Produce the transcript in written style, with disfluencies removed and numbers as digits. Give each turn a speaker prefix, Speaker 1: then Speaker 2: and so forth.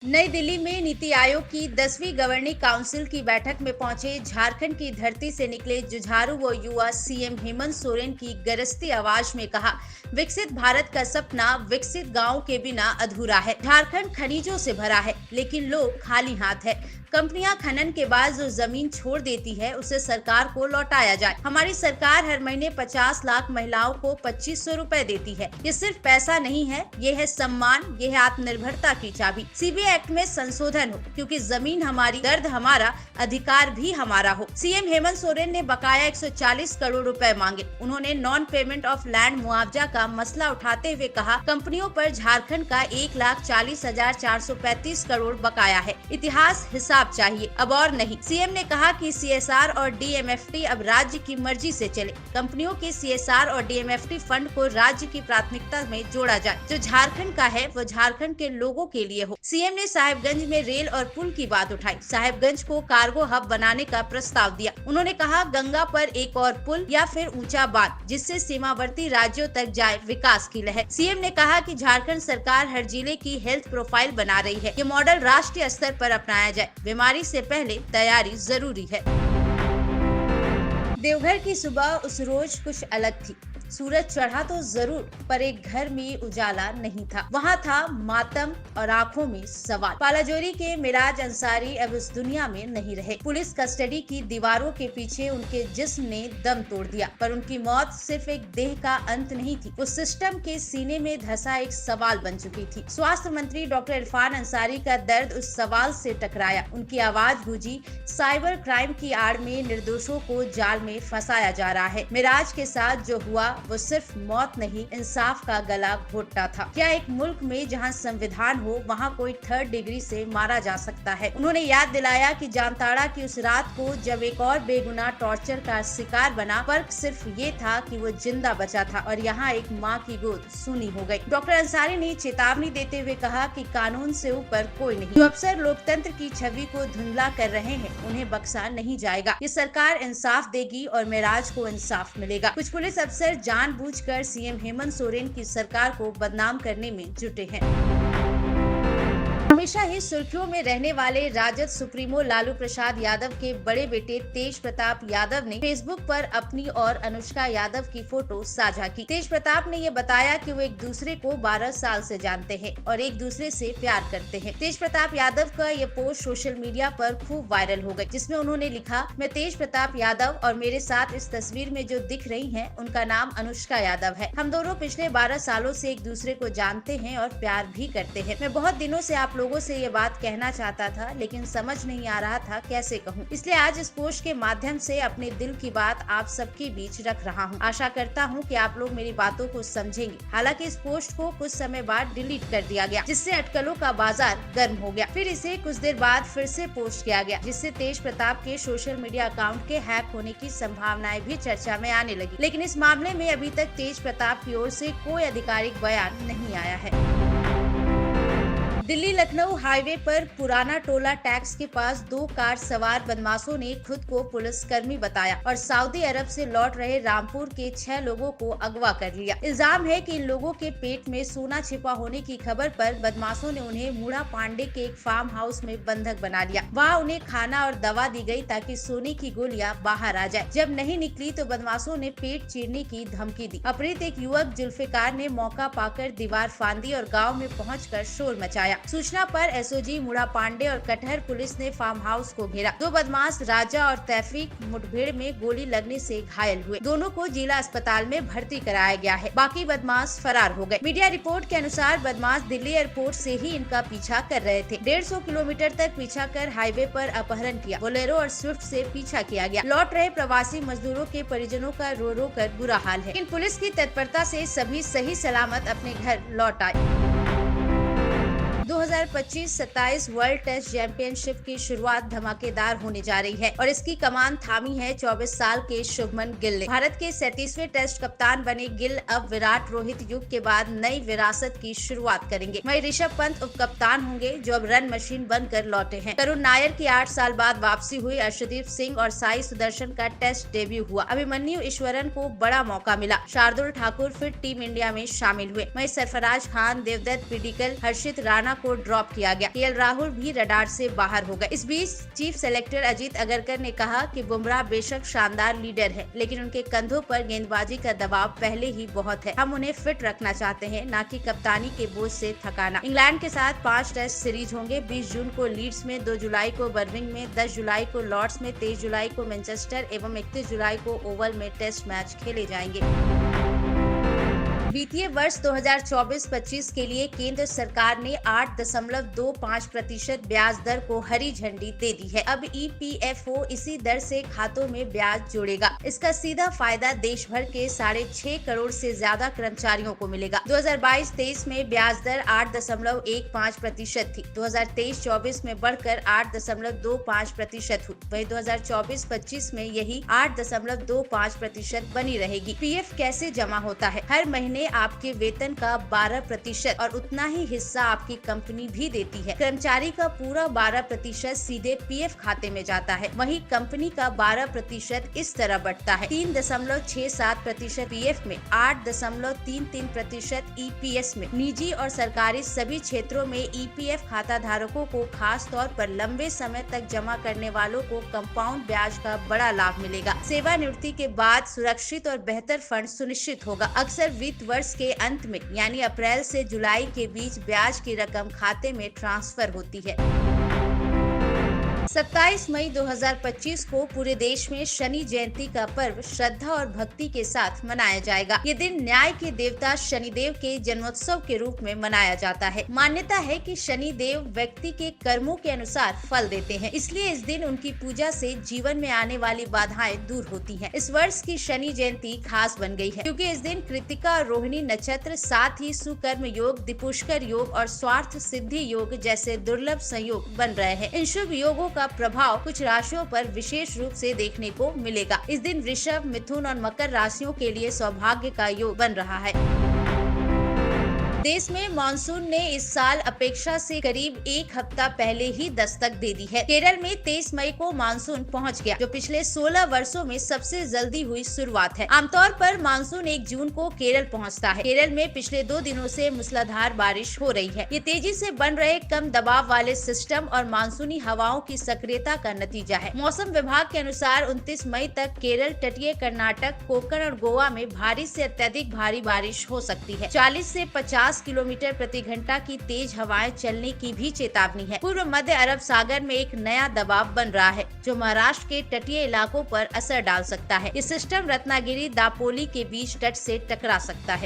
Speaker 1: नई दिल्ली में नीति आयोग की 10वीं गवर्निंग काउंसिल की बैठक में पहुंचे झारखंड की धरती से निकले जुझारू व युवा सीएम हेमंत सोरेन की गरजती आवाज में कहा, विकसित भारत का सपना विकसित गांव के बिना अधूरा है। झारखंड खनिजों से भरा है, लेकिन लोग खाली हाथ है। कंपनियां खनन के बाद जो जमीन छोड़ देती है, उसे सरकार को लौटाया जाए। हमारी सरकार हर महीने 50 लाख महिलाओं को 2500 रुपए देती है। ये सिर्फ पैसा नहीं है, ये है सम्मान, ये है आत्मनिर्भरता की चाबी। सीबीआई एक्ट में संशोधन हो, क्योंकि जमीन हमारी, दर्द हमारा, अधिकार भी हमारा हो। सीएम हेमंत सोरेन ने बकाया 140 करोड़ रुपए मांगे। उन्होंने नॉन पेमेंट ऑफ लैंड मुआवजा का मसला उठाते हुए कहा, कंपनियों पर झारखंड का 1,40,435 करोड़ बकाया है। इतिहास हिसाब चाहिए, अब और नहीं। सीएम ने कहा कि सीएसआर और डीएमएफटी अब राज्य की मर्जी से चले। कंपनियों के सीएसआर और डीएमएफटी फंड को राज्य की प्राथमिकता में जोड़ा जाए। जो झारखंड का है वो झारखंड के लोगों के लिए हो। सीएम ने साहेबगंज में रेल और पुल की बात उठाई। साहेबगंज को कार्गो हब बनाने का प्रस्ताव दिया। उन्होंने कहा, गंगा पर एक और पुल या फिर ऊंचा बांध, जिससे सीमावर्ती राज्यों तक जाए विकास की लहर। सीएम ने कहा कि झारखंड सरकार हर जिले की हेल्थ प्रोफाइल बना रही है। ये मॉडल राष्ट्रीय स्तर पर अपनाया जाए। बीमारी से पहले तैयारी जरूरी है। देवघर की सुबह उस रोज कुछ अलग थी। सूरज चढ़ा तो जरूर, पर एक घर में उजाला नहीं था। वहाँ था मातम और आंखों में सवाल। पालाजोरी के मिराज अंसारी अब इस दुनिया में नहीं रहे। पुलिस कस्टडी की दीवारों के पीछे उनके जिस्म ने दम तोड़ दिया, पर उनकी मौत सिर्फ एक देह का अंत नहीं थी, वो सिस्टम के सीने में धंसा एक सवाल बन चुकी थी। स्वास्थ्य मंत्री डॉक्टर इरफान अंसारी का दर्द उस सवाल से टकराया। उनकी आवाज गूंजी, साइबर क्राइम की आड़ में निर्दोषों को जाल में फंसाया जा रहा है। मिराज के साथ जो हुआ वो सिर्फ मौत नहीं, इंसाफ का गला घोटना था। क्या एक मुल्क में जहां संविधान हो, वहां कोई 3rd डिग्री से मारा जा सकता है? उन्होंने याद दिलाया कि जामताड़ा की उस रात को जब एक और बेगुनाह टॉर्चर का शिकार बना, फर्क सिर्फ ये था कि वो जिंदा बचा था और यहाँ एक माँ की गोद सूनी हो गई। डॉक्टर अंसारी ने चेतावनी देते हुए कहा कि कानून से ऊपर कोई नहीं। जो अफसर लोकतंत्र की छवि को धुंधला कर रहे हैं, उन्हें बख्शा नहीं जाएगा। ये सरकार इंसाफ देगी और मिराज को इंसाफ मिलेगा। कुछ पुलिस अफसर जानबूझकर सीएम हेमंत सोरेन की सरकार को बदनाम करने में जुटे हैं। हमेशा ही सुर्खियों में रहने वाले राजद सुप्रीमो लालू प्रसाद यादव के बड़े बेटे तेज प्रताप यादव ने फेसबुक पर अपनी और अनुष्का यादव की फोटो साझा की। तेज प्रताप ने ये बताया कि वो एक दूसरे को 12 साल से जानते हैं और एक दूसरे से प्यार करते हैं। तेज प्रताप यादव का ये पोस्ट सोशल मीडिया पर खूब वायरल हो गई, जिसमें उन्होंने लिखा, मैं तेज प्रताप यादव और मेरे साथ इस तस्वीर में जो दिख रही हैं, उनका नाम अनुष्का यादव है। हम दोनों पिछले 12 सालों से एक दूसरे को जानते हैं और प्यार भी करते हैं। मैं बहुत दिनों से आप लोगों से ये बात कहना चाहता था, लेकिन समझ नहीं आ रहा था कैसे कहूँ, इसलिए आज इस पोस्ट के माध्यम से अपने दिल की बात आप सबके बीच रख रहा हूँ। आशा करता हूँ कि आप लोग मेरी बातों को समझेंगे। हालांकि इस पोस्ट को कुछ समय बाद डिलीट कर दिया गया, जिससे अटकलों का बाजार गर्म हो गया। फिर इसे कुछ देर बाद फिर से पोस्ट किया गया, जिससे तेज प्रताप के सोशल मीडिया अकाउंट के हैक होने की संभावनाएं भी चर्चा में आने लगी। लेकिन इस मामले में अभी तक तेज प्रताप की ओर से कोई आधिकारिक बयान नहीं आया है। दिल्ली लखनऊ हाईवे पर पुराना टोला टैक्स के पास 2 कार सवार बदमाशों ने खुद को पुलिसकर्मी बताया और सऊदी अरब से लौट रहे रामपुर के 6 लोगों को अगवा कर लिया। इल्जाम है कि इन लोगों के पेट में सोना छिपा होने की खबर पर बदमाशों ने उन्हें मुड़ा पांडे के एक फार्म हाउस में बंधक बना लिया। वहाँ उन्हें खाना और दवा दी गई ताकि सोने की गोलियां बाहर आ जाए। जब नहीं निकली तो बदमाशों ने पेट चीरने की धमकी दी। अपहृत एक युवक जुल्फिकार ने मौका पाकर दीवार फांदी और गाँव में पहुँच शोर मचाया। सूचना पर एसओजी मुड़ा पांडे और कटहर पुलिस ने फार्म हाउस को घेरा। 2 बदमाश राजा और तैफीक मुठभेड़ में गोली लगने से घायल हुए। दोनों को जिला अस्पताल में भर्ती कराया गया है। बाकी बदमाश फरार हो गए। मीडिया रिपोर्ट के अनुसार बदमाश दिल्ली एयरपोर्ट से ही इनका पीछा कर रहे थे। 150 किलोमीटर तक पीछा कर हाईवे पर अपहरण किया। बोलेरो और स्विफ्ट से पीछा किया गया। लौट रहे प्रवासी मजदूरों के परिजनों का रो रो कर बुरा हाल है। इन पुलिस की तत्परता से सभी सही सलामत अपने घर लौट आए। 2025-27 वर्ल्ड टेस्ट चैंपियनशिप की शुरुआत धमाकेदार होने जा रही है और इसकी कमान थामी है 24 साल के शुभमन गिल ने। भारत के 37वें टेस्ट कप्तान बने गिल अब विराट रोहित युग के बाद नई विरासत की शुरुआत करेंगे। वहीं ऋषभ पंत उप कप्तान होंगे, जो अब रन मशीन बनकर लौटे हैं। करुण नायर की 8 साल बाद वापसी हुई। अर्शदीप सिंह और साई सुदर्शन का टेस्ट डेब्यू हुआ। अभिमन्यु ईश्वरन को बड़ा मौका मिला। शार्दुल ठाकुर फिर टीम इंडिया में शामिल हुए। वहीं सरफराज खान, देवदत्त पिडिक्कल, हर्षित राणा को ड्रॉप किया गया। केएल राहुल भी रडार से बाहर हो गए। इस बीच चीफ सेलेक्टर अजीत अगरकर ने कहा कि बुमराह बेशक शानदार लीडर है, लेकिन उनके कंधों पर गेंदबाजी का दबाव पहले ही बहुत है। हम उन्हें फिट रखना चाहते हैं, न कि कप्तानी के बोझ से थकाना। इंग्लैंड के साथ 5 टेस्ट सीरीज होंगे। 20 जून को लीड्स में, 2 जुलाई को बर्मिंघम में, 10 जुलाई को लॉर्ड्स में, 23 जुलाई को मैनचेस्टर एवं 31 जुलाई को ओवल में टेस्ट मैच खेले जाएंगे। वित्तीय वर्ष 2024-25 के लिए केंद्र सरकार ने 8.25% ब्याज दर को हरी झंडी दे दी है। अब ईपीएफओ इसी दर से खातों में ब्याज जोड़ेगा। इसका सीधा फायदा देश भर के 6.5 करोड़ से ज्यादा कर्मचारियों को मिलेगा। 2022-23 में ब्याज दर 8.15% थी। 2023-24 में बढ़कर 8.25% हुई। वहीं 2024-25 में यही 8.25% बनी रहेगी। पीएफ कैसे जमा होता है? हर महीने आपके वेतन का 12% और उतना ही हिस्सा आपकी कंपनी भी देती है। कर्मचारी का पूरा 12% सीधे पीएफ खाते में जाता है। वहीं कंपनी का 12% इस तरह बढ़ता है। 3.67% पीएफ में, 8.33% ईपीएस में। निजी और सरकारी सभी क्षेत्रों में ईपीएफ खाता धारकों को, खास तौर पर लंबे समय तक जमा करने वालों को कंपाउंड ब्याज का बड़ा लाभ मिलेगा। सेवानिवृत्ति के बाद सुरक्षित और बेहतर फंड सुनिश्चित होगा। अक्सर वित्त वर्ष के अंत में यानी अप्रैल से जुलाई के बीच ब्याज की रकम खाते में ट्रांसफर होती है। 27 मई 2025 को पूरे देश में शनि जयंती का पर्व श्रद्धा और भक्ति के साथ मनाया जाएगा। ये दिन न्याय के देवता शनिदेव के जन्मोत्सव के रूप में मनाया जाता है। मान्यता है कि शनिदेव व्यक्ति के कर्मों के अनुसार फल देते हैं, इसलिए इस दिन उनकी पूजा से जीवन में आने वाली बाधाएं दूर होती हैं। इस वर्ष की शनि जयंती खास बन गई है, क्योंकि इस दिन कृतिका और रोहिणी नक्षत्र, साथ ही सुकर्म योग, दिपुष्कर योग और स्वार्थ सिद्धि योग जैसे दुर्लभ संयोग बन रहे हैं। इन शुभ योगों का प्रभाव कुछ राशियों पर विशेष रूप से देखने को मिलेगा। इस दिन वृषभ, मिथुन और मकर राशियों के लिए सौभाग्य का योग बन रहा है। देश में मानसून ने इस साल अपेक्षा से करीब 1 हफ्ता पहले ही दस्तक दे दी है। केरल में 23 मई को मानसून पहुंच गया, जो पिछले 16 वर्षों में सबसे जल्दी हुई शुरुआत है। आमतौर पर मानसून 1 जून को केरल पहुंचता है। केरल में पिछले 2 दिनों से मूसलाधार बारिश हो रही है। ये तेजी से बन रहे कम दबाव वाले सिस्टम और मानसूनी हवाओं की सक्रियता का नतीजा है। मौसम विभाग के अनुसार 29 मई तक केरल, तटीय कर्नाटक, कोंकण और गोवा में भारी से अत्यधिक भारी बारिश हो सकती है। 40 से 50 किलोमीटर प्रति घंटा की तेज हवाएं चलने की भी चेतावनी है। पूर्व मध्य अरब सागर में एक नया दबाव बन रहा है, जो महाराष्ट्र के तटीय इलाकों पर असर डाल सकता है। ये सिस्टम रत्नागिरी, दापोली के बीच तट से टकरा सकता है।